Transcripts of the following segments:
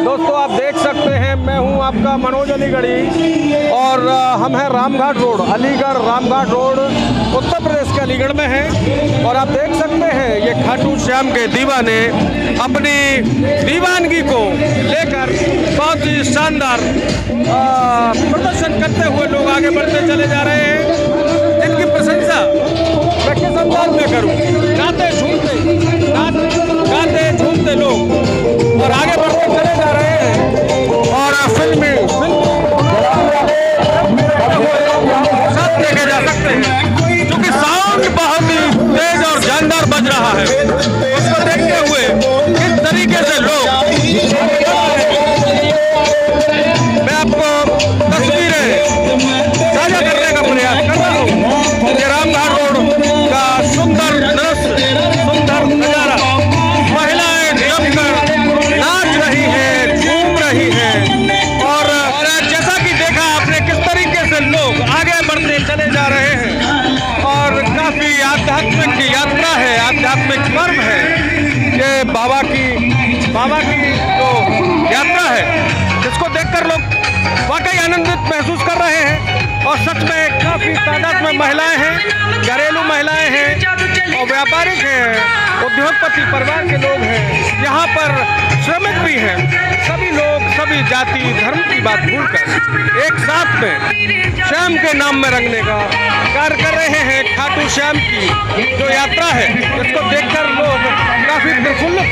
दोस्तों आप देख सकते हैं मैं हूं आपका मनोज अलीगढ़ी और हम हैं रामघाट रोड, अलीगढ़ रामघाट रोड, उत्तर प्रदेश के अलीगढ़ में हैं। और आप देख सकते हैं ये खाटू श्याम के दीवाने अपनी दीवानगी को लेकर बहुत ही शानदार प्रदर्शन करते हुए लोग आगे बढ़ते चले जा रहे हैं। इनकी प्रशंसा मैं किस अंदाज में करूं, गाते झूमते लोग और आगे बढ़ते चले जा रहे हैं। और फिल्मी साथ लेके जा सकते हैं क्योंकि साउंड बहुत ही तेज और जानदार बज रहा है। उसको देखते हुए किस तरीके से लोग, मैं आपको तस्वीरें साझा करने का प्रयास कर रहा हूँ। ये रामघाट रोड का सुंदर दृश्य, सुंदर नजारा, महिलाएं जमकर नाच रही है, झूम रही है। और जैसा कि देखा आपने किस तरीके से लोग आगे बढ़ते चले जा रहे हैं और काफी आध्यात्मिक यात्रा है, आध्यात्मिक पर्व है। ये बाबा की जो यात्रा है जिसको देखकर लोग वाकई आनंदित महसूस कर रहे हैं। और सच में काफी तादाद में महिलाएं हैं, घरेलू महिलाएं हैं और व्यापारिक हैं, उद्योगपति परिवार के लोग हैं, यहाँ पर श्रमिक भी हैं। सभी लोग सभी जाति धर्म की बात भूलकर एक साथ में श्याम के नाम में रंगने का कार्य कर रहे हैं। खाटू श्याम की जो यात्रा है इसको देखकर लोग काफी प्रफुल्लित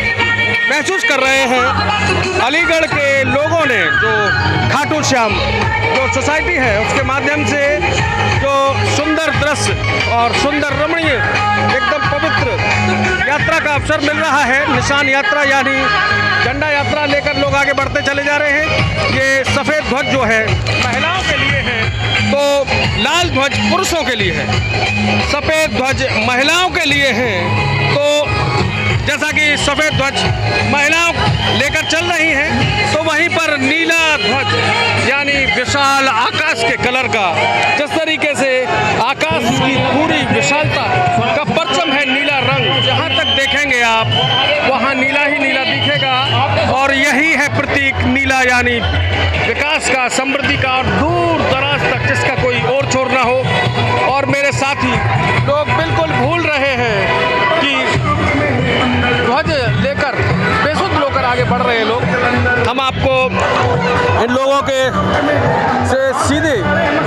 महसूस कर रहे हैं। अलीगढ़ के लोगों ने जो खाटू श्याम जो सोसाइटी है उसके माध्यम से जो सुंदर दृश्य और सुंदर रमणीय एकदम पवित्र यात्रा का अवसर मिल रहा है। निशान यात्रा यानी झंडा यात्रा लेकर लोग आगे बढ़ते चले जा रहे हैं। ये सफ़ेद ध्वज जो है महिलाओं के लिए है, तो लाल ध्वज पुरुषों के लिए है। सफ़ेद ध्वज महिलाओं के लिए है, तो जैसा कि सफ़ेद ध्वज महिलाओं लेकर चल रही हैं, तो वहीं पर नीला ध्वज यानी विशाल आकाश के कलर का, जिस तरीके से आकाश की पूरी विशालता का परचम है नीला रंग, जहाँ तक देखेंगे आप वहाँ नीला ही नीला दिखेगा। और यही है प्रतीक नीला यानी विकास का, समृद्धि का और दूर दराज तक जिसका कोई और छोर ना हो। और मेरे साथी लोग बिल्कुल भूल रहे हैं कि ध्वज लेकर बेसुध होकर आगे बढ़ रहे हैं लोग। हम आपको इन लोगों के से सीधे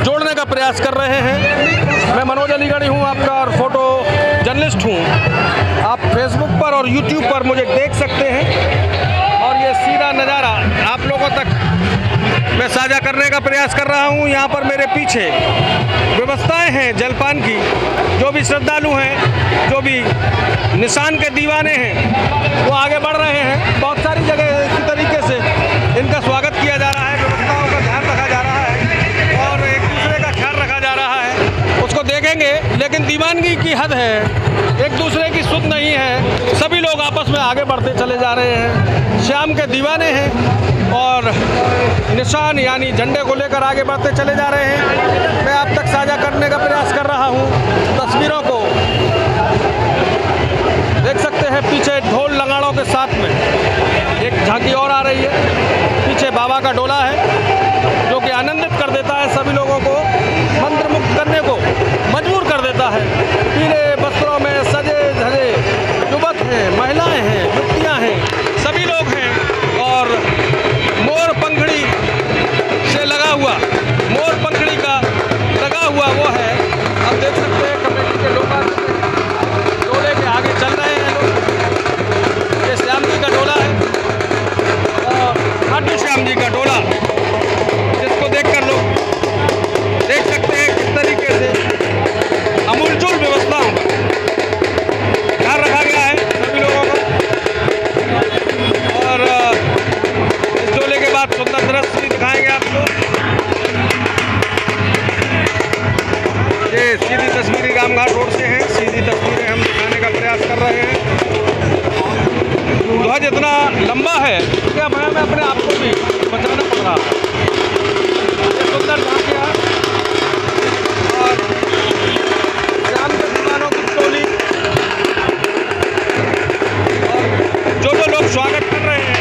जोड़ने का प्रयास कर रहे हैं। मैं मनोज अलीगढ़ी हूँ आपका और फोटो जर्नलिस्ट हूँ। आप फेसबुक पर और यूट्यूब पर मुझे देख सकते हैं और ये सीधा नज़ारा आप लोगों तक मैं साझा करने का प्रयास कर रहा हूँ। यहाँ पर मेरे पीछे व्यवस्थाएं हैं जलपान की। जो भी श्रद्धालु हैं, जो भी निशान के दीवाने हैं, वो आगे बढ़ रहे हैं। बहुत सारी जगह इसी तरीके से इनका स्वागत किया जा रहा है, व्यवस्थाओं का ध्यान रखा जा रहा है और एक दूसरे का ख्याल रखा जा रहा है। उसको देखेंगे, लेकिन दीवानगी की हद है, एक दूसरे की सुध नहीं है। सभी लोग आपस में आगे बढ़ते चले जा रहे हैं, श्याम के दीवाने हैं और निशान यानी झंडे को लेकर आगे बढ़ते चले जा रहे हैं। मैं आप तक साझा करने का प्रयास कर रहा हूँ तस्वीरों को। देख सकते हैं पीछे ढोल लगाड़ों के साथ में एक झांकी और आ रही है। पीछे बाबा का डोला है जो कि आनंदित कर देता है, सभी लोगों को मंत्रमुग्ध करने को मजबूर कर देता है। पीले वस्त्रों में सजे धजे युवक हैं, महिलाएं हैं, युवतियां हैं, सभी लोग हैं। और मोर पंखड़ी से लगा हुआ, मोर पंखड़ी का लगा हुआ वो है, आप देख सकते हैं कमेटी के लोग डोले के आगे चल रहे हैं लोग। ये श्याम जी का डोला है और खाटू श्याम जी का डोला, जिसको देखकर लोग देख सकते हैं किस तरीके से अमूलचूल व्यवस्थाओं का ध्यान रखा गया है सभी लोगों का। और इस डोले के बाद सुंदर दृश्य भी दिखाएंगे आपको। ये सीधी तस्वीरें रामघाट रोड से हैं, सीधी तस्वीरें हम दिखाने का प्रयास कर रहे हैं। ध्वज इतना लंबा है कि अब हमें अपने आप को भी बचाना पड़ रहा है। ये सुंदर झांकियाँ और श्याम के दीवानों की टोली और जो लोग स्वागत कर रहे हैं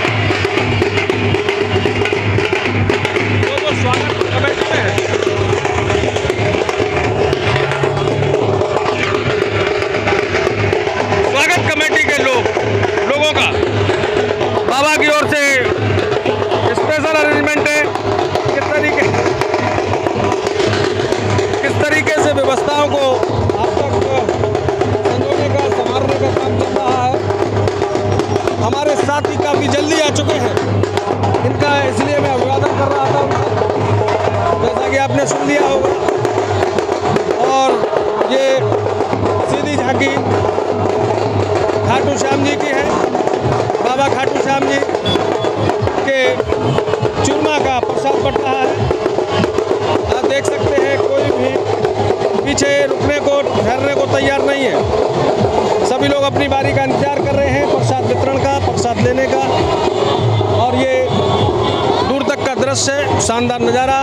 खाटू श्याम जी की है। बाबा खाटू श्याम जी के चूरमा का प्रसाद बट रहा है। आप देख सकते हैं कोई भी पीछे रुकने को ठहरने को तैयार नहीं है। सभी लोग अपनी बारी का इंतजार कर रहे हैं प्रसाद वितरण का, प्रसाद लेने का। और ये दूर तक का दृश्य, शानदार नज़ारा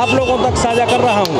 आप लोगों तक साझा कर रहा हूँ।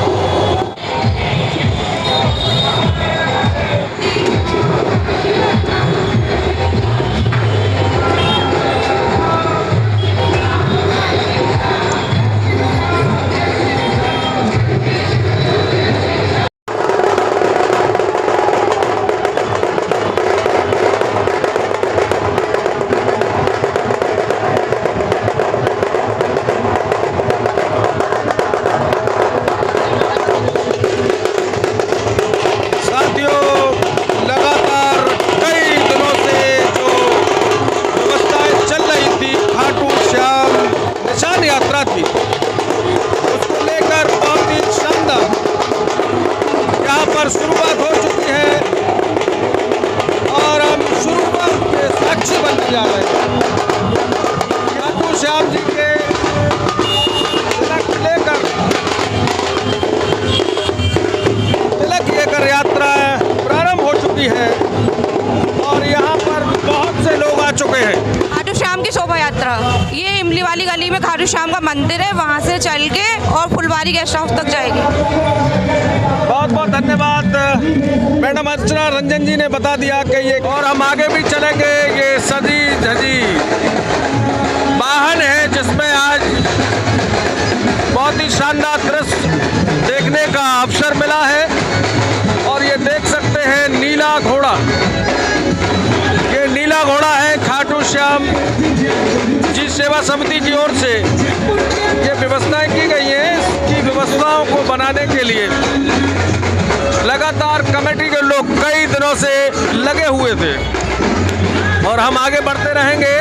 यात्रा थी, उसको लेकर बहुत ही शानदार यहाँ पर शुरुआत हो चुकी है और हम शुरुआत के साक्षी बनने जा रहे हैं। खाटू श्याम जी के तिलक लेकर यात्रा प्रारंभ हो चुकी है और यहाँ पर बहुत से लोग आ चुके हैं। खाटू श्याम की शोभा यात्रा ये इमली वाली गली में खाटू श्याम का मंदिर है, वहाँ से चल के और फुलवारी गेस्ट हाउस तक जाएगी। बहुत बहुत धन्यवाद मैडम अर्चना रंजन जी ने बता दिया कि ये, और हम आगे भी चलेंगे। ये सजी धजी वाहन है जिसमें आज बहुत ही शानदार दृश्य देखने का अवसर मिला है। और ये देख सकते हैं नीला घोड़ा, ये नीला घोड़ा है खाटू श्याम जी सेवा समिति की ओर से ये व्यवस्थाएं की गई हैं। इसकी व्यवस्थाओं को बनाने के लिए लगातार कमेटी के लोग कई दिनों से लगे हुए थे और हम आगे बढ़ते रहेंगे।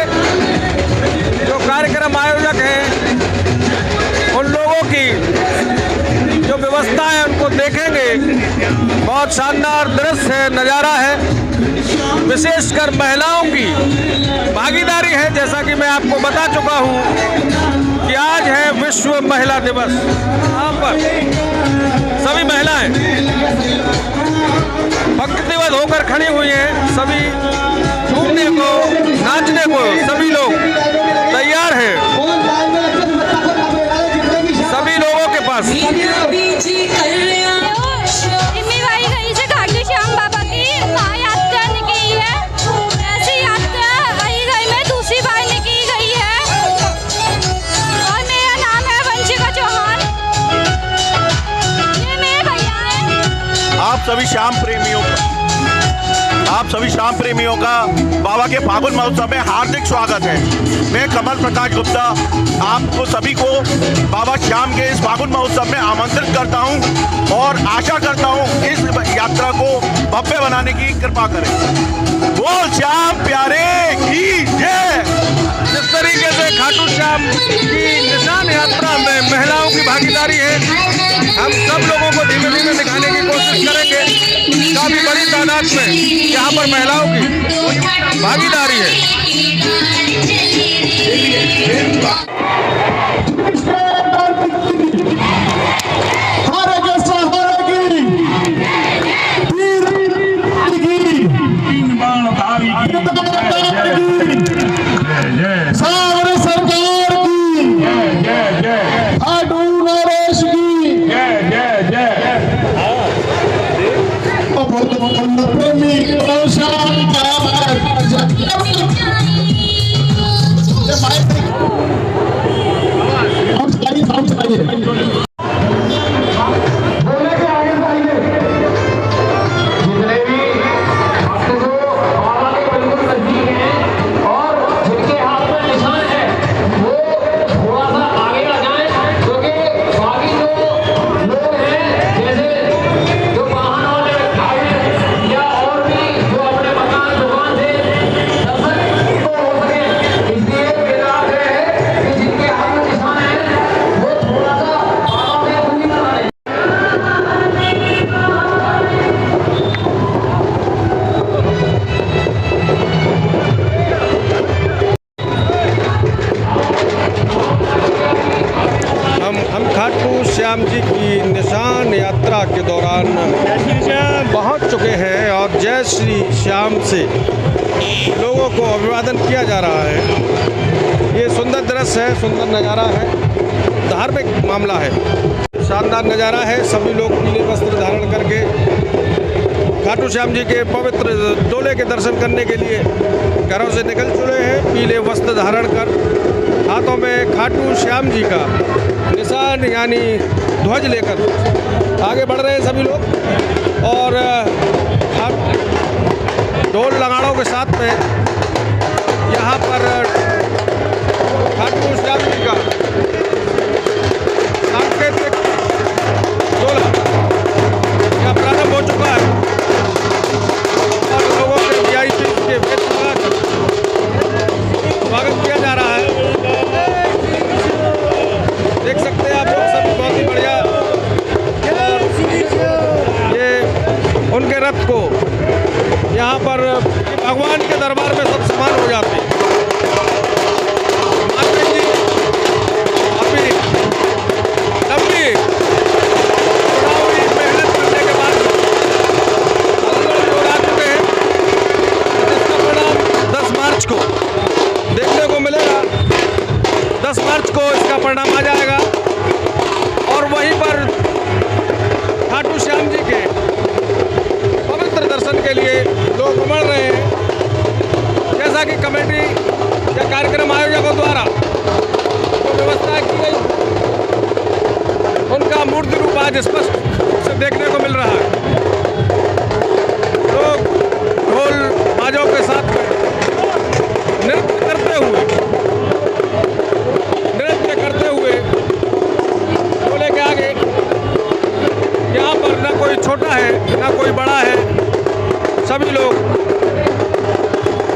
जो कार्यक्रम आयोजक हैं उन लोगों की जो व्यवस्था है उनको देखेंगे। बहुत शानदार दृश्य है, नज़ारा है, विशेषकर महिलाओं की भागीदारी है। जैसा कि मैं आपको बता चुका हूं कि आज है विश्व महिला दिवस। यहाँ पर सभी महिलाएं भक्तिवत होकर खड़ी हुई हैं। सभी घूमने को, नाचने को सभी लोग तैयार हैं। सभी लोगों के पास आप सभी श्याम प्रेमियों का बाबा के फागुन महोत्सव में हार्दिक स्वागत है। मैं कमल प्रकाश गुप्ता आपको सभी को बाबा श्याम के इस फागुन महोत्सव में आमंत्रित करता हूं और आशा करता हूं इस यात्रा को भव्य बनाने की कृपा करें। बोल श्याम प्यारे की जय। जिस तरीके से खाटू श्याम की निशान यात्रा में महिलाओं की भागीदारी है, हम सब लोगों को धीमे धीमे दिखाने की कोशिश करेंगे। काफी बड़ी तादाद में यहाँ पर महिलाओं की भागीदारी है। श्याम जी की निशान यात्रा के दौरान पहुंच चुके हैं और जय श्री श्याम से लोगों को अभिवादन किया जा रहा है। ये सुंदर दृश्य है, सुंदर नज़ारा है, धार्मिक मामला है, शानदार नज़ारा है। सभी लोग पीले वस्त्र धारण करके खाटू श्याम जी के पवित्र डोले के दर्शन करने के लिए घरों से निकल चुके हैं। पीले वस्त्र धारण कर हाथों में खाटू श्याम जी का निशान यानी ध्वज लेकर आगे बढ़ रहे हैं सभी लोग और ढोल लगाड़ों के साथ में यहाँ पर खाटू श्याम जी का सांकेतिक डोला यह प्रारंभ हो चुका है और लोगों के वीआईपी के वेश लगाकर स्वागत किया जा रहा है। देख सकते हैं आप लोग सब बहुत ही बढ़िया ये उनके रथ को यहाँ पर भगवान के दरबार में सब समान हो जाते हैं। माता जी अभी लंबी मेहनत करने के बाद आ चुके हैं, जिसका परिणाम 10 मार्च को देखने को मिलेगा। 10 मार्च को इसका परिणाम आ जाएगा और वहीं पर खाटू श्याम जी के पवित्र दर्शन के लिए लोग उमड़ रहे हैं। जैसा कि कमेटी या कार्यक्रम आयोजकों द्वारा जो व्यवस्था की गई उनका मूर्ति रूप आज स्पष्ट से देखने को मिल रहा है। लोग ढोल बाजों के साथ में नृत्य करते हुए डोले के आगे, यहाँ पर ना कोई छोटा है ना कोई बड़ा है, सभी लोग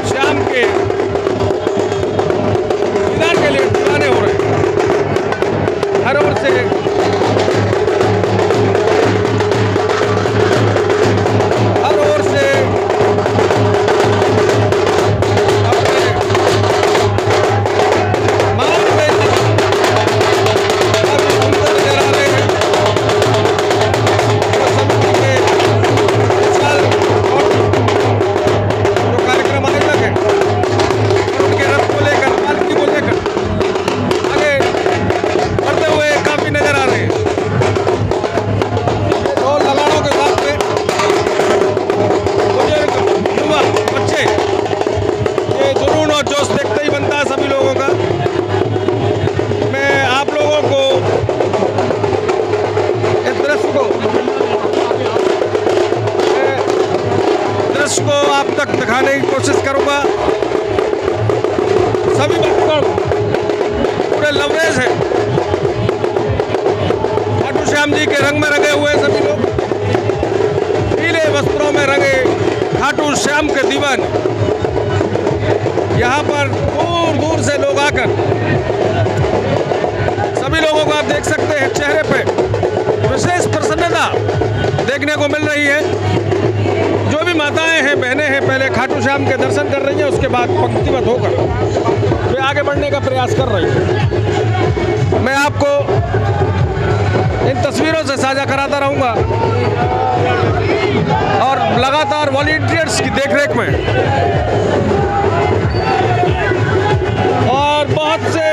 श्याम के दीदार के लिए दीवाने हो रहे हैं। हर ओर से को आप तक दिखाने की कोशिश करूंगा। सभी भक्तगण पूरे लवरेज हैं, खाटू श्याम जी के रंग में रंगे हुए सभी लोग, पीले वस्त्रों में रंगे खाटू श्याम के दीवाने। यहाँ पर दूर दूर से लोग आकर सभी लोगों को आप देख सकते हैं चेहरे पे विशेष प्रसन्नता देखने को मिल रही है। जो भी माताएं हैं, बहनें हैं, पहले खाटू श्याम के दर्शन कर रही हैं, उसके बाद पंक्तिबद्ध होकर वे आगे बढ़ने का प्रयास कर रही हैं। मैं आपको इन तस्वीरों से साझा कराता रहूँगा और लगातार वॉलंटियर्स की देखरेख में और बहुत से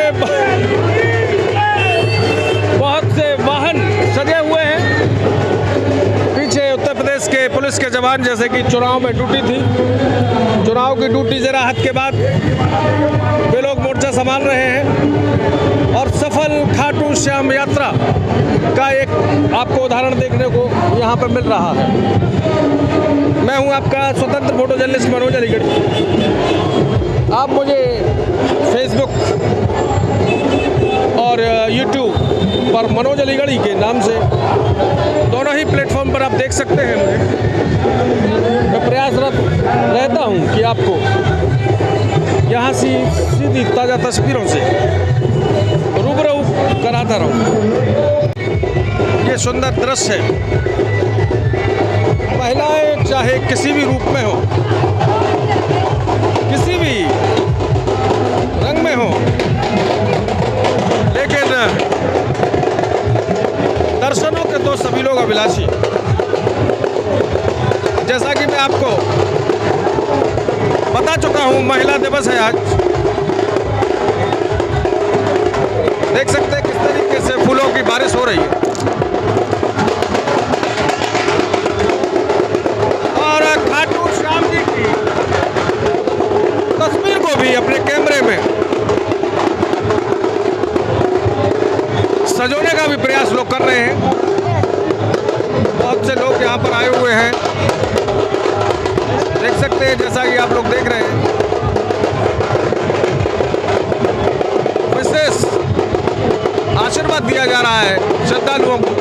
वाहन सजे हुए हैं। पीछे उत्तर प्रदेश के पुलिस के जवान जैसे कि चुनाव में ड्यूटी थी, चुनाव की ड्यूटी से राहत के बाद वे लोग मोर्चा संभाल रहे हैं और सफल खाटू श्याम यात्रा का एक आपको उदाहरण देखने को यहाँ पर मिल रहा है। मैं हूँ आपका स्वतंत्र फोटो जर्नलिस्ट मनोज अलीगढ़ी। आप मुझे फेसबुक और यूट्यूब पर मनोज अलीगढ़ी के नाम से दोनों ही प्लेटफॉर्म पर आप देख सकते हैं मुझे। मैं प्रयासरत रहता हूं कि आपको यहाँ से सीधी ताज़ा तस्वीरों से रूबरू कराता रहूं। ये सुंदर दृश्य है। महिलाएं चाहे किसी भी रूप में हो, किसी भी रंग में हो, लेकिन आपको बता चुका हूँ, महिला दिवस है आज। देख सकते हैं किस तरीके से फूलों की बारिश हो रही है। और खाटू श्याम जी की तस्वीर को भी अपने कैमरे में सजोने का भी प्रयास लोग कर रहे हैं। बहुत से लोग यहाँ पर आए हुए हैं, देख सकते हैं, जैसा कि आप लोग देख रहे हैं। विशेष आशीर्वाद दिया जा रहा है श्रद्धालुओं को।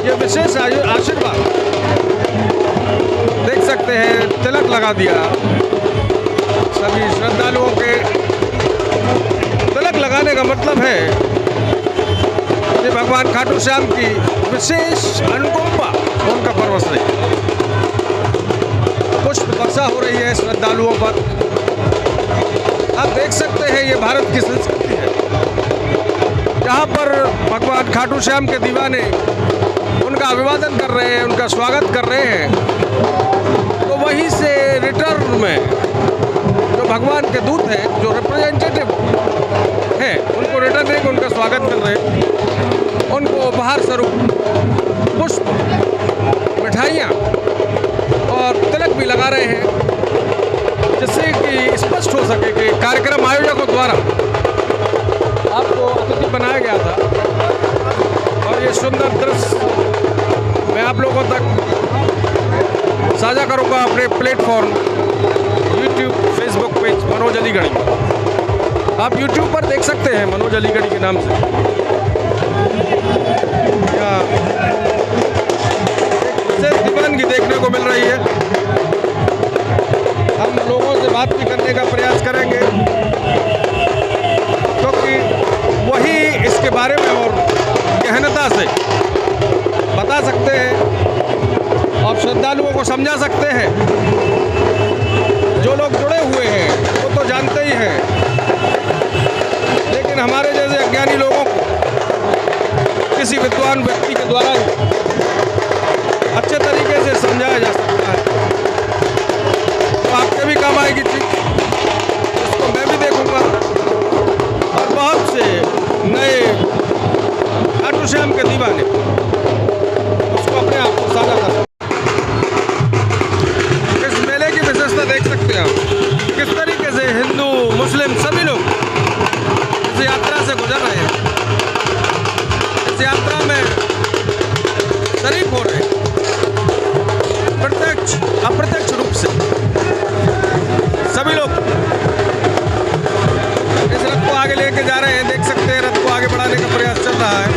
ये विशेष आशीर्वाद देख सकते हैं, तिलक लगा दिया सभी श्रद्धालुओं के। तिलक लगाने का मतलब है कि भगवान खाटू श्याम की विशेष अनुकंपा उनका परवश रही। पुष्प वर्षा हो रही है श्रद्धालुओं पर। आप देख सकते हैं, ये भारत की संस्कृति है। जहाँ पर भगवान खाटू श्याम के दीवाने उनका अभिवादन कर रहे हैं, उनका स्वागत कर रहे हैं, तो वहीं से रिटर्न में जो भगवान के दूत हैं, जो रिप्रेजेंटेटिव हैं, उनको रिटर्न देकर उनका स्वागत कर रहे हैं। उनको उपहार स्वरूप पुष्प, मिठाइयाँ और तिलक भी लगा रहे हैं, जिससे कि स्पष्ट हो सके कि कार्यक्रम आयोजकों द्वारा आपको अतिथि बनाया गया था। और ये सुंदर दृश्य मैं आप लोगों तक साझा करूंगा अपने platform YouTube, Facebook page Manoj Aligarhi. आप यूट्यूब पर देख सकते हैं मनोज अलीगढ़ी के नाम से। विशेष दीवानगी देखने को मिल रही है। हम लोगों से बात भी करने का प्रयास करेंगे, क्योंकि वही इसके बारे में और गहनता से बता सकते हैं और श्रद्धालुओं को समझा सकते हैं। जो लोग जुड़े हुए हैं वो तो जानते ही हैं, लेकिन हमारे जैसे अज्ञानी लोगों को किसी विद्वान व्यक्ति के द्वारा अच्छे तरीके से समझाया जा सकता है। तो आपके भी काम आएगी चीज, इसको मैं भी देखूंगा और बहुत से नए खाटू श्याम के दीवाने उसको अपने आप को साझा कर। इस मेले की विशेषता देख सकते हैं आप, किस तरीके से हिंदू मुस्लिम सभी लोग इस यात्रा से गुजर रहे हैं, इस यात्रा में शरीक हो रहे हैं, प्रत्यक्ष अप्रत्यक्ष रूप से सभी लोग इस रथ को आगे लेके जा रहे हैं। देख सकते हैं, रथ को आगे बढ़ाने का प्रयास चल रहा है।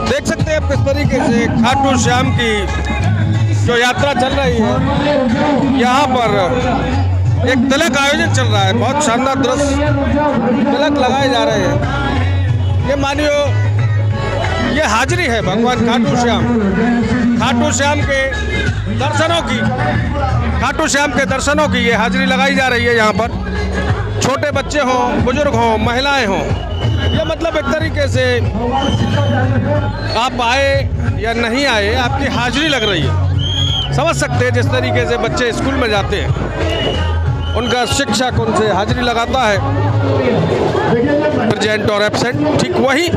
देख सकते हैं किस तरीके से खाटू श्याम की जो यात्रा चल रही है, यहाँ पर एक तिलक आयोजन चल रहा है। बहुत शानदार दृश्य, तिलक लगाए जा रहे हैं। ये मानियो ये हाजिरी है भगवान खाटू श्याम। खाटू श्याम के दर्शनों की, खाटू श्याम के दर्शनों की ये हाजिरी लगाई जा रही है। यहाँ पर छोटे बच्चे हों, बुजुर्ग हों, महिलाएं हों, ये मतलब एक तरीके से आप आए या नहीं आए, आपकी हाजिरी लग रही है। समझ सकते हैं जिस तरीके से बच्चे स्कूल में जाते हैं, उनका शिक्षक उनसे हाजिरी लगाता है, प्रेजेंट और एब्सेंट, ठीक वही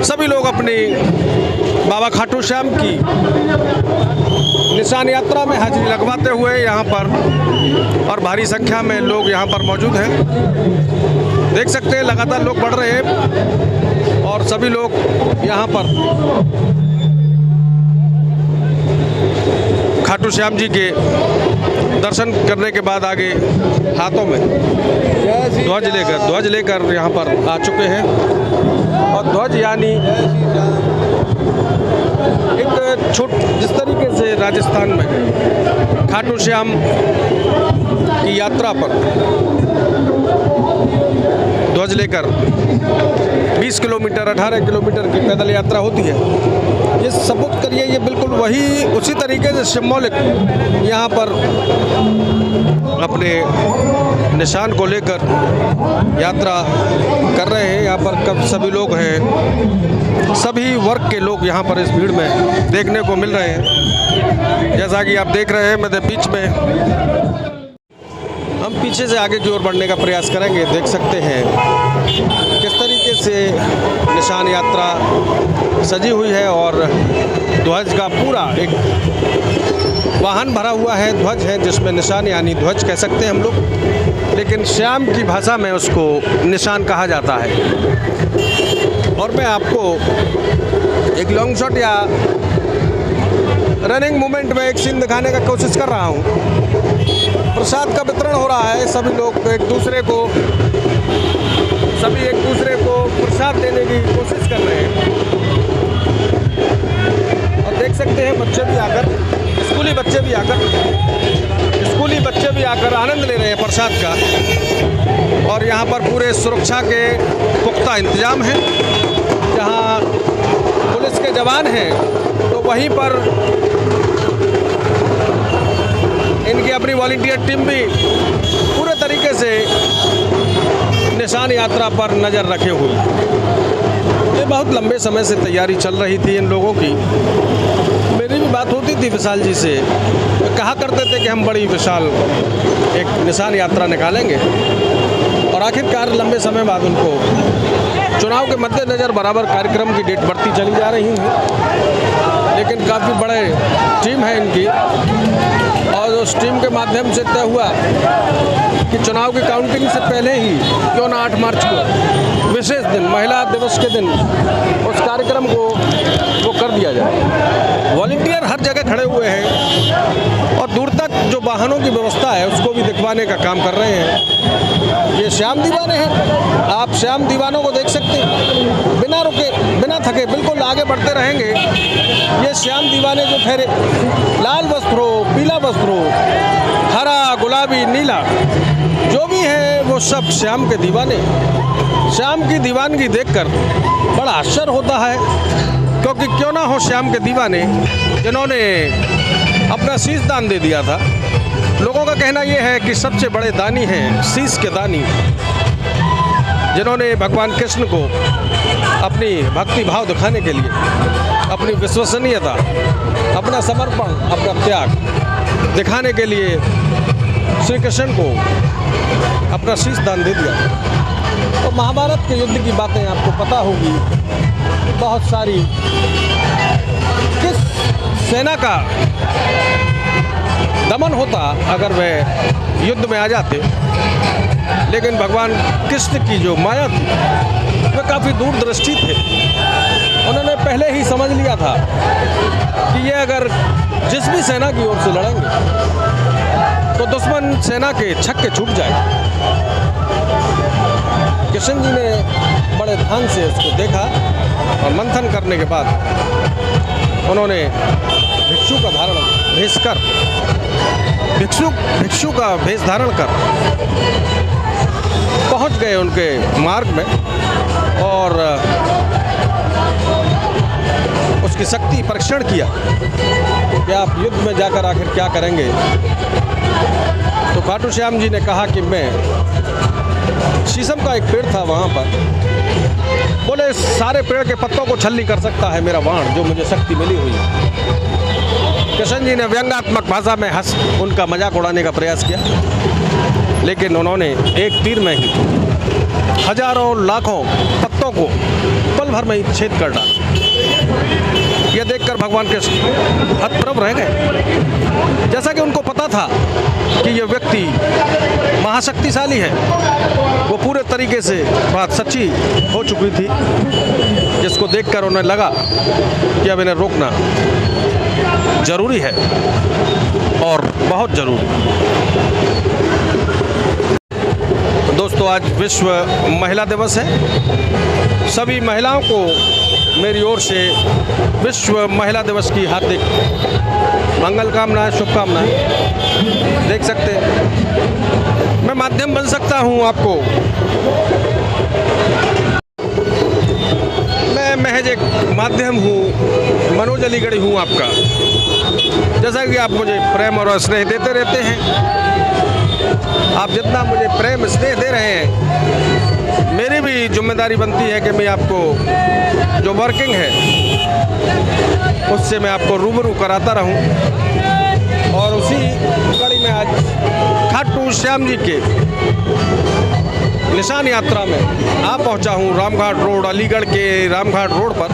सभी लोग अपनी बाबा खाटू श्याम की निशान यात्रा में हाजिरी लगवाते हुए यहाँ पर, और भारी संख्या में लोग यहाँ पर मौजूद हैं। देख सकते हैं लगातार लोग बढ़ रहे हैं और सभी लोग यहाँ पर खाटू श्याम जी के दर्शन करने के बाद आगे हाथों में ध्वज लेकर यहाँ पर आ चुके हैं। और ध्वज यानी एक जिस तरीके से राजस्थान में खाटू श्याम की यात्रा पर ध्वज लेकर 20 किलोमीटर 18 किलोमीटर की पैदल यात्रा होती है, ये सबूत करिए, ये बिल्कुल वही उसी तरीके से सिंबॉलिक यहाँ पर अपने निशान को लेकर यात्रा कर रहे हैं। यहाँ पर कब सभी लोग हैं, सभी वर्ग के लोग यहाँ पर इस भीड़ में देखने को मिल रहे हैं। जैसा कि आप देख रहे हैं मैं बीच में, हम पीछे से आगे की ओर बढ़ने का प्रयास करेंगे। देख सकते हैं किस तरीके से निशान यात्रा सजी हुई है और ध्वज का पूरा एक वाहन भरा हुआ है। ध्वज है जिसमें निशान यानी ध्वज कह सकते हैं हम लोग, लेकिन श्याम की भाषा में उसको निशान कहा जाता है। और मैं आपको एक लॉन्ग शॉट या रनिंग मूवमेंट में एक सीन दिखाने का कोशिश कर रहा हूँ। प्रसाद का वितरण हो रहा है, सभी लोग एक दूसरे को प्रसाद देने की कोशिश कर रहे हैं। और देख सकते हैं स्कूली बच्चे भी आकर आनंद ले रहे हैं प्रसाद का। और यहाँ पर पूरे सुरक्षा के पुख्ता इंतजाम हैं। जहाँ पुलिस के जवान हैं तो वहीं पर इनकी अपनी वॉलंटियर टीम भी पूरे तरीके से निशान यात्रा पर नज़र रखे हुए। ये बहुत लंबे समय से तैयारी चल रही थी इन लोगों की। मेरी भी बात होती थी विशाल जी से, कहा करते थे कि हम बड़ी विशाल एक निशान यात्रा निकालेंगे। और आखिरकार लंबे समय बाद उनको चुनाव के मद्देनज़र बराबर कार्यक्रम की डेट बढ़ती चली जा रही है, लेकिन काफ़ी बड़े टीम है इनकी। और उस टीम के माध्यम से तय हुआ कि चुनाव की काउंटिंग से पहले ही क्यों ना 8 मार्च को विशेष दिन, महिला दिवस के दिन, उस कार्यक्रम को वो कर दिया जाए। वॉलंटियर हर जगह खड़े हुए हैं और दूर तक जो वाहनों की व्यवस्था है उसको भी दिखवाने का काम कर रहे हैं। ये श्याम दीवाने हैं, आप श्याम दीवानों को देख सकते हैं, बिना रुके बिना थके बिल्कुल आगे बढ़ते रहेंगे। ये श्याम दीवाने जो ठहरे, लाल वस्त्र हो, पीला वस्त्र हो, हरा, गुलाबी, नीला, जो भी है वो सब श्याम के दीवाने। श्याम की दीवानगी देखकर बड़ा आश्चर्य होता है, क्योंकि क्यों ना हो श्याम के दीवाने जिन्होंने अपना शीश दान दे दिया था। लोगों का कहना यह है कि सबसे बड़े दानी हैं शीश के दानी, जिन्होंने भगवान कृष्ण को अपनी भक्ति भाव दिखाने के लिए, अपनी विश्वसनीयता, अपना समर्पण, अपना त्याग दिखाने के लिए श्री कृष्ण को अपना शीश दान दे दिया। तो महाभारत के युद्ध की बातें आपको पता होगी, बहुत सारी, किस सेना का दमन होता अगर वे युद्ध में आ जाते। लेकिन भगवान कृष्ण की जो माया थी वे काफ़ी दूरदृष्टि थे। उन्होंने पहले ही समझ लिया था कि ये अगर जिस भी सेना की ओर से लड़ेंगे तो दुश्मन सेना के छक्के छूट जाए। कृष्ण जी ने बड़े ध्यान से उसको देखा और मंथन करने के बाद उन्होंने भिक्षु का भेष धारण कर पहुंच गए उनके मार्ग में और उसकी शक्ति परीक्षण किया कि आप युद्ध में जाकर आखिर क्या करेंगे। तो खाटू श्याम जी ने कहा कि मैं, शीशम का एक पेड़ था वहाँ पर, बोले सारे पेड़ के पत्तों को छलनी कर सकता है मेरा बाण, जो मुझे शक्ति मिली हुई है। कृष्ण जी ने व्यंग्यात्मक भाषा में हंस उनका मजाक उड़ाने का प्रयास किया, लेकिन उन्होंने एक तीर में ही हजारों लाखों पत्तों को पल भर में ही छेद कर डाला। यह देखकर भगवान कृष्ण हतप्रभ रह गए। जैसा कि उनको पता था कि यह व्यक्ति महाशक्तिशाली है, वो पूरे तरीके से बात सच्ची हो चुकी थी, जिसको देखकर उन्हें लगा कि अब इन्हें रोकना जरूरी है और बहुत जरूरी। दोस्तों, आज विश्व महिला दिवस है। सभी महिलाओं को मेरी ओर से विश्व महिला दिवस की हार्दिक मंगल कामनाएं, शुभकामनाएं। देख सकते हैं मैं माध्यम बन सकता हूं आपको, मैं महज एक माध्यम हूं, मनोज अलीगढ़ी हूं आपका। जैसा कि आप मुझे प्रेम और स्नेह देते रहते हैं, आप जितना मुझे प्रेम स्नेह दे रहे हैं, मेरी भी जिम्मेदारी बनती है कि मैं आपको जो वर्किंग है उससे मैं आपको रूबरू कराता रहूं। और उसी कड़ी में आज खाटू श्याम जी के निशान यात्रा में आ पहुंचा हूं। रामघाट रोड, अलीगढ़ के रामघाट रोड पर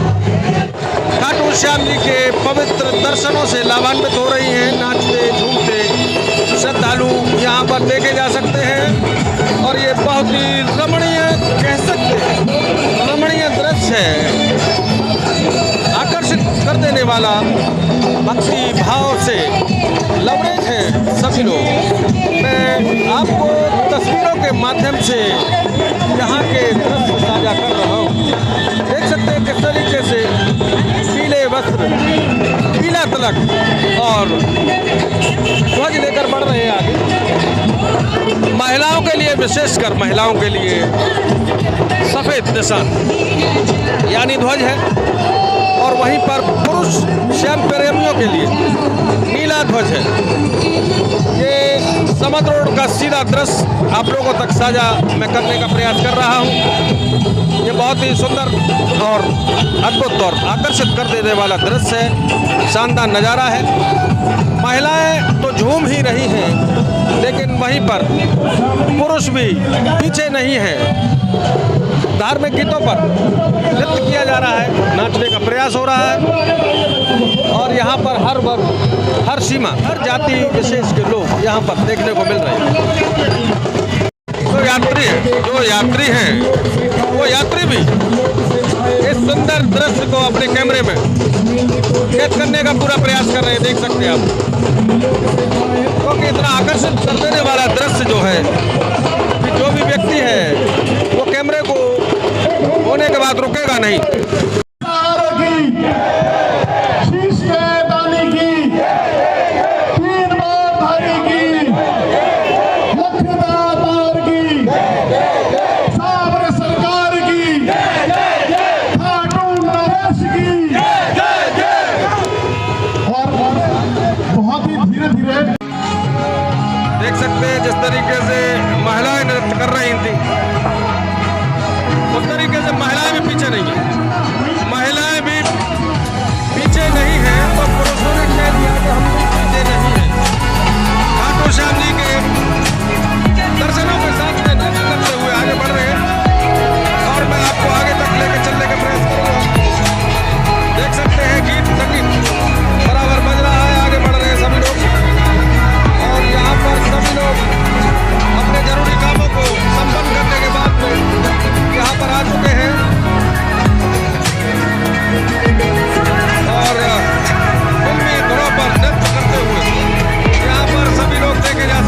खाटू श्याम जी के पवित्र दर्शनों से लाभान्वित हो रही हैं। नाचते झूमते श्रद्धालु यहाँ पर देखे जा सकते हैं और ये बहुत ही रमणीय, कह सकते हैं रमणीय दृश्य है, आकर्षित कर देने वाला, भक्ति भाव से लबरेज है सभी लोग। मैं आपको तस्वीरों के माध्यम से यहाँ के दृश्य साझा कर रहा हूँ। देख सकते हैं किस तरीके से पीले वस्त्र, पीला तिलक और ध्वज लेकर बढ़ रहे हैं आगे। महिलाओं के लिए, विशेषकर महिलाओं के लिए सफ़ेद निशान यानी ध्वज है, और वहीं पर पुरुष श्याम प्रेमियों के लिए नीला ध्वज है। ये समद रोड का सीधा दृश्य आप लोगों तक साझा मैं करने का प्रयास कर रहा हूँ। ये बहुत ही सुंदर और अद्भुत और आकर्षित कर देने वाला दृश्य है, शानदार नज़ारा है। महिलाएं तो झूम ही रही हैं, लेकिन वहीं पर पुरुष भी पीछे नहीं हैं। धार्मिक गीतों पर नृत्य किया जा रहा है, नाचने का प्रयास हो रहा है, और यहाँ पर हर वर्ग, हर सीमा, हर जाति विशेष के लोग यहाँ पर देखने को मिल रहे हैं। जो यात्री हैं वो यात्री भी इस सुंदर दृश्य को अपने कैमरे में कैद करने का पूरा प्रयास कर रहे हैं। देख सकते हैं आप, क्योंकि इतना आकर्षित कर देने वाला दृश्य जो है कि जो भी व्यक्ति है वो कैमरे को होने के बाद रुकेगा नहीं। देख सकते हैं जिस तरीके से महिलाएं नृत्य कर रही थी, उस तरीके से महिलाएं भी पीछे नहीं हैं। महिलाएं भी पीछे नहीं हैं, तो पुरुषों ने कह दिया कि हम भी पीछे नहीं हैं। खाटू श्याम जी के दर्शनों के साथ में नृत्य करते हुए आगे बढ़ रहे हैं, और मैं आपको आगे तक लेकर चलने का प्रयास करूँगा। देख सकते हैं गीत संगीत बराबर बज रहा है, आगे बढ़ रहे हैं सभी लोग, और यहाँ पर सभी लोग अपने जरूरी कामों को संपन्न करने के बाद में यहाँ पर आ चुके हैं, और फिल्मी धुनों पर नृत्य करते हुए यहाँ पर सभी लोग देखे जा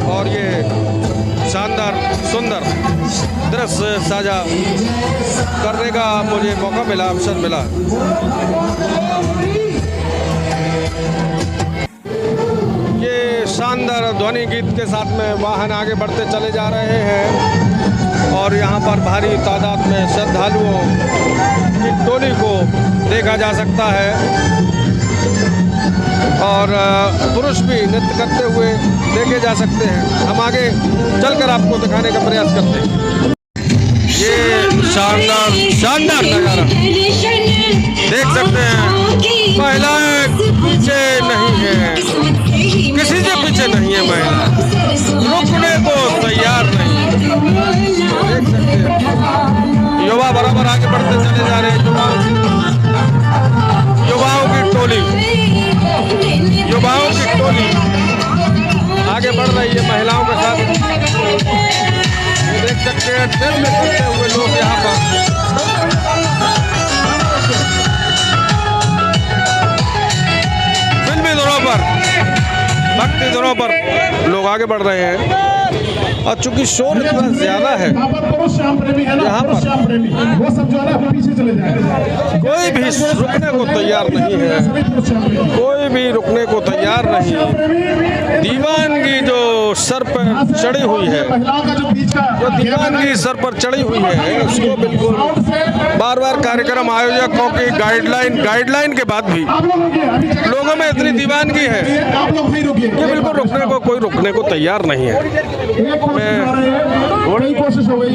और ये शानदार सुंदर दृश्य साझा करने का मुझे मौका मिला, अवसर मिला। ये शानदार ध्वनि गीत के साथ में वाहन आगे बढ़ते चले जा रहे हैं और यहाँ पर भारी तादाद में श्रद्धालुओं की टोली को देखा जा सकता है और पुरुष भी नृत्य करते हुए देखे जा सकते हैं। हम आगे चलकर आपको दिखाने का प्रयास करते हैं। ये शानदार नज़ारा देख सकते हैं। महिलाएं पीछे नहीं है, किसी से पीछे नहीं है महिला, रुकने को तैयार नहीं। देख सकते हैं युवा बराबर आगे बढ़ते चले जा रहे हैं। युवाओं की टोली आगे बढ़ रही है महिलाओं के साथ। ये देख सकते हैं नृत्य करते हुए लोग यहाँ पर। फिल्मी धुनों पर, भक्ति धुनों पर लोग आगे बढ़ रहे हैं और चूंकि शोर इतना ज्यादा है यहाँ पर कोई भी रुकने को तैयार नहीं है, कोई भी रुकने को तैयार नहीं। दीवानगी जो सर पर चढ़ी हुई है, जो दीवानगी सर पर चढ़ी हुई है, उसको बिल्कुल बार बार कार्यक्रम आयोजकों की गाइडलाइन के बाद भी लोगों में इतनी दीवानगी है कि बिल्कुल कोई रुकने को तैयार नहीं है।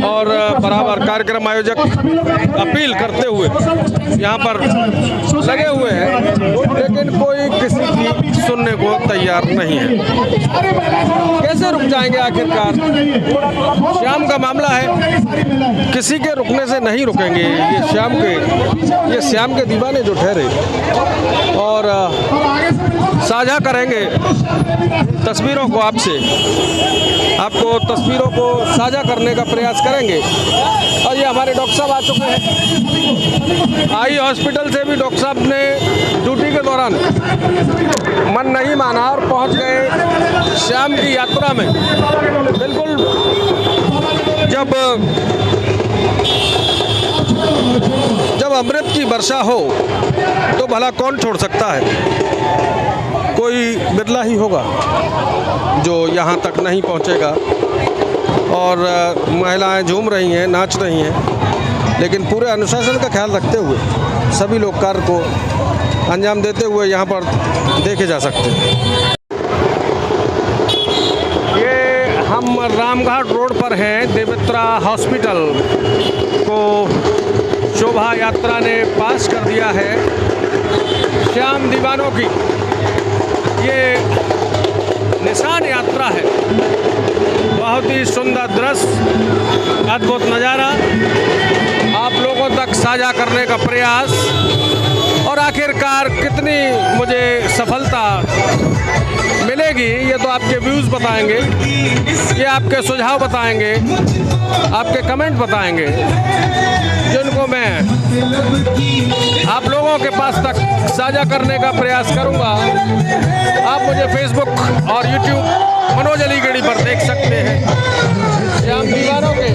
और बराबर कार्यक्रम आयोजक अपील करते हुए यहाँ पर लगे हुए हैं, लेकिन कोई किसी की सुनने को तैयार नहीं है। कैसे रुक जाएंगे आखिरकार? शाम का मामला है, किसी के रुकने से नहीं रुकेंगे। ये शाम के दीवाने जो ठहरे और साझा करेंगे तस्वीरों को आपको तस्वीरों को साझा करने का प्रयास करेंगे। और ये हमारे डॉक्टर साहब आ चुके हैं। आई हॉस्पिटल से भी डॉक्टर साहब ने ड्यूटी के दौरान मन नहीं माना और पहुंच गए शाम की यात्रा में। बिल्कुल जब अमृत की वर्षा हो तो भला कौन छोड़ सकता है? कोई बिरला ही होगा जो यहाँ तक नहीं पहुँचेगा। और महिलाएं झूम रही हैं, नाच रही हैं, लेकिन पूरे अनुशासन का ख्याल रखते हुए सभी लोग कार्य को अंजाम देते हुए यहाँ पर देखे जा सकते हैं। ये हम रामघाट रोड पर हैं। देवत्रा हॉस्पिटल को शोभा यात्रा ने पास कर दिया है। श्याम दीवानों की ये निशान यात्रा है। बहुत ही सुंदर दृश्य, अद्भुत नज़ारा आप लोगों तक साझा करने का प्रयास। और आखिरकार कितनी मुझे सफलता मिलेगी ये तो आपके व्यूज़ बताएंगे, ये आपके सुझाव बताएंगे, आपके कमेंट बताएंगे, जिनको मैं आप लोगों के पास तक साझा करने का प्रयास करूंगा। आप मुझे फेसबुक और यूट्यूब मनोज अलीगढ़ी पर देख सकते हैं। श्याम दीवानों के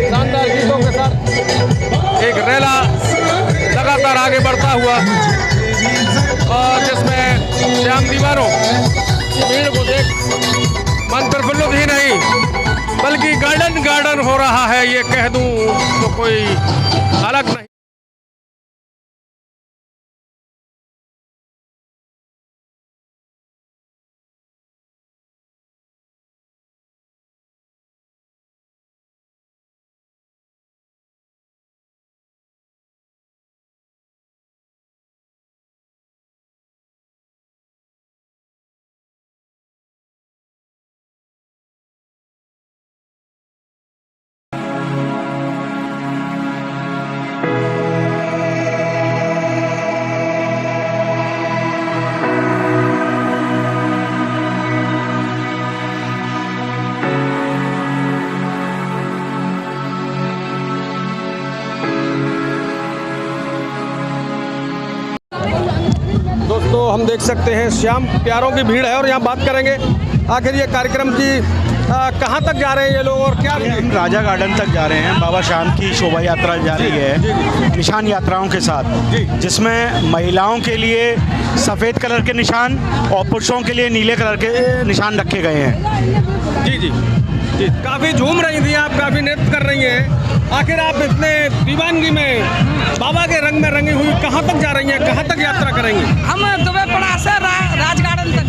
शानदार गीतों के साथ एक रैला लगातार आगे बढ़ता हुआ और जिसमें श्याम दीवानों भीड़ को देख मन प्रफुल्लित ही नहीं बल्कि गार्डन हो रहा है, ये कह दूं तो कोई अलग नहीं। हम देख सकते हैं श्याम प्यारों की भीड़ है और यहाँ बात करेंगे आखिर ये कार्यक्रम की कहाँ तक जा रहे हैं ये लोग और क्या। हम राजा गार्डन तक जा रहे हैं। बाबा श्याम की शोभा यात्रा जा रही है निशान यात्राओं के साथ, जिसमें महिलाओं के लिए सफ़ेद कलर के निशान और पुरुषों के लिए नीले कलर के निशान रखे गए हैं। जी जी जी, काफ़ी झूम रही थी आप, काफ़ी नृत्य कर रही हैं। आखिर आप इतने दीवानगी में बाबा के रंग में रंगी हुई कहाँ तक जा रही हैं, कहाँ तक यात्रा करेंगे। हम दुबईपड़ा से राज गार्डन तक।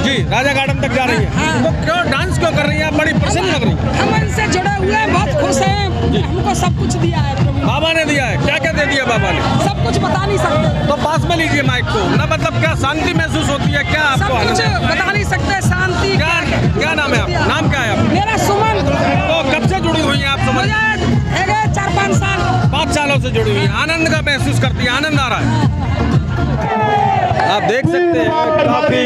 जी, राजा गार्डन तक जा रही हैं। तो क्यों डांस क्यों कर रही हैं आप, बड़ी प्रसन्न लग रही हैं। हम इनसे जुड़े हुए हैं, बहुत खुश हैं। हमको सब कुछ दिया है प्रभु। बाबा ने दिया है, क्या क्या दे दिया बाबा ने। सब कुछ बता नहीं सकते। तो पास में लीजिए माइक को ना, मतलब क्या शांति महसूस होती है, क्या सब आपको कुछ आनंद है? बता नहीं सकते। शांति। क्या नाम है आपका, नाम क्या है आपका? मेरा सुमन। तो कब से जुड़ी हुई हैं आप? समझ 4-5 साल। 5 सालों से जुड़ी हुई हैं। आनंद का महसूस करती है, आनंद आ रहा है। आप देख सकते हैं काफी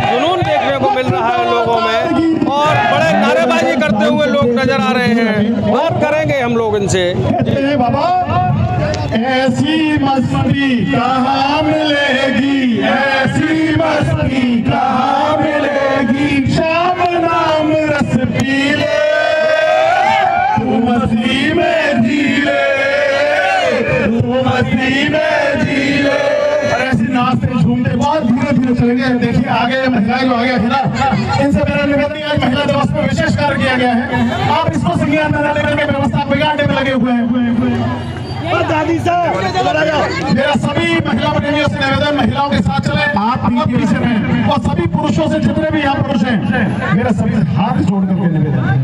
जुनून देखने को मिल रहा है लोगों में और बड़े नारेबाजी करते हुए लोग नजर आ रहे हैं। बात करेंगे हम लोग इनसे। बाबा ऐसी मस्ती कहाँ मिलेगी, ऐसी मस्ती कहाँ मिलेगी, श्याम नाम रस पी ले, तू मस्ती में जी ले, तू मस्ती में जी ले। और ऐसे नाचते झूमते बहुत धीरे धीरे चलेंगे। देखिए आगे महिलाएं जो आगे है ना, इनसे मेरा निवेदन है, महिला दिवस में विशेष कार्य किया गया है। आप इसको संज्ञान में लेकर के व्यवस्था बिगाड़ने में लगे हुए हैं। दादी साहब मेरा सभी महिला प्रेमियों से निवेदन, महिलाओं के साथ चले, आप पीछे रहें और सभी पुरुषों से, जितने भी यहाँ पुरुष हैं, मेरा सभी हाथ जोड़ करके निवेदन।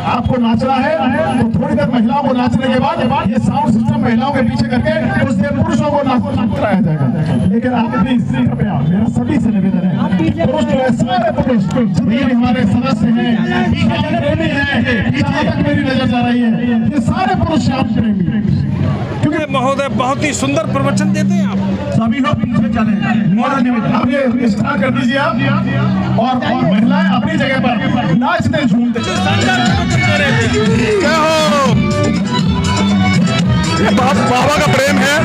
आपको नाचना है तो थोड़ी देर महिलाओं को नाचने के बाद ये साउंड सिस्टम महिलाओं के पीछे करके कुछ देर पुरुषों को नाचवाया जाएगा। लेकिन आप प्लीज कृपया मेरा सभी से निवेदन है, पुरुष जो है सारे पुरुष जितने भी हमारे सदस्य हैं, प्रेमी हैं, जहाँ तक मेरी नजर जा रही है, ये सारे पुरुष श्याम प्रेमी। क्योंकि महोदय बहुत ही सुंदर प्रवचन देते हैं आप। सभी लोग पीछे चले, आप ये स्टार्ट कर दीजिए आप, और महिलाएं अपनी जगह पर नाचते झूमते। क्या हो, ये बाबा का प्रेम है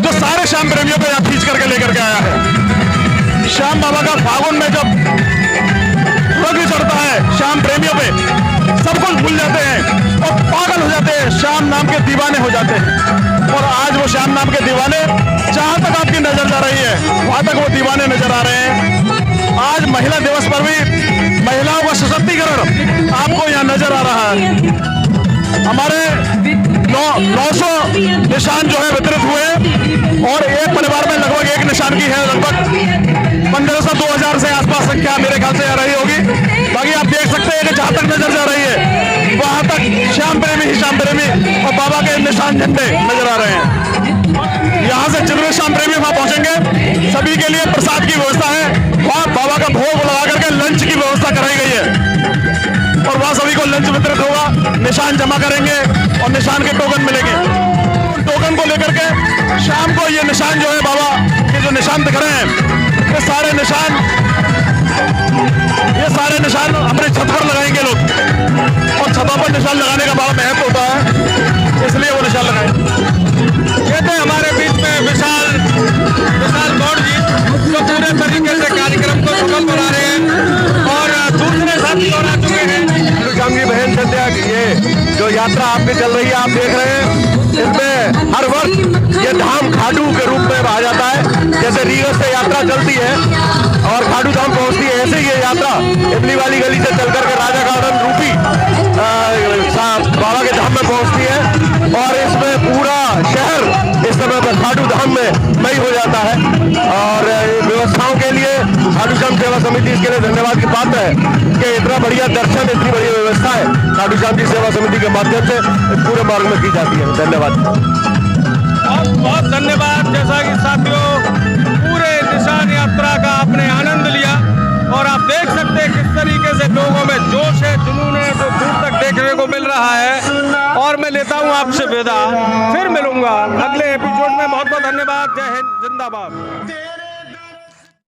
जो सारे श्याम प्रेमियों को यहाँ खींच करके लेकर के आया है। श्याम बाबा का फागुन में जब रंग चढ़ता है श्याम प्रेमियों पे, सब कुछ भूल जाते हैं और पागल हो जाते हैं, श्याम नाम के दीवाने हो जाते हैं। और आज वो श्याम नाम के दीवाने जहां तक आपकी नजर जा रही है वहां तक वो दीवाने नजर आ रहे हैं। आज महिला दिवस पर भी महिलाओं का सशक्तिकरण आपको यहाँ नजर आ रहा है। हमारे 900 निशान जो है वितरित हुए और एक परिवार में लगभग एक निशान की है लगभग 1500-2000 से आसपास संख्या मेरे ख्याल से आ रही होगी। बाकी आप देख सकते हैं कि जहां तक नजर जा रही है वहां तक श्याम प्रेमी ही श्याम प्रेमी और बाबा के निशान झंडे नजर आ रहे हैं। यहाँ से जितने श्याम प्रेमी वहां पहुंचेंगे सभी के लिए प्रसाद की व्यवस्था है। वहां बाबा का भोग लगा करके लंच की व्यवस्था कराई गई है और वहां सभी को लंच वितरित होगा। निशान जमा करेंगे और निशान के टोकन मिलेंगे। टोकन को लेकर के शाम को ये निशान जो है बाबा के जो निशान दिख रहे हैं, ये सारे निशान अपने छत पर लगाएंगे लोग और छतों पर निशान लगाने का बड़ा महत्व होता है, इसलिए वो निशान लगाए। कहते हैं हमारे बीच में विशाल गौड़ जी जो पूरे तरीके से कार्यक्रम को सफल बना रहे हैं और दूसरे साथी और आ चुके हैं। श्याम जी बहन संध्या ये जो यात्रा आपकी चल रही है आप देख रहे हैं, इसमें हर वर्ष ये धाम खाडू के रूप में कहा जाता है। जैसे रीगस से यात्रा चलती है और खाडू धाम पहुंचती है, ऐसे ही ये यात्रा इमली वाली गली से चल करके राजा गार्डन रूपी बाबा के धाम में पहुंचती है और इसमें पूरा शहर इस समय पर खाडू धाम में मई हो जाता है। और व्यवस्थाओं के लिए खाटू श्याम सेवा समिति इसके लिए धन्यवाद की बात है कि इतना बढ़िया दर्शन, इतनी बढ़िया व्यवस्था है खाटू श्याम जी सेवा समिति के माध्यम से पूरे मार्ग में की जाती है। धन्यवाद, बहुत बहुत धन्यवाद। जैसा कि साथियों पूरे निशान यात्रा का आपने आनंद लिया और आप देख सकते हैं किस तरीके से लोगों में जोश है, जुनून है जो दूर तक देखने को मिल रहा है। और मैं लेता हूं आपसे विदा, फिर मिलूंगा अगले एपिसोड में। बहुत बहुत धन्यवाद। जय हिंद, जिंदाबाद।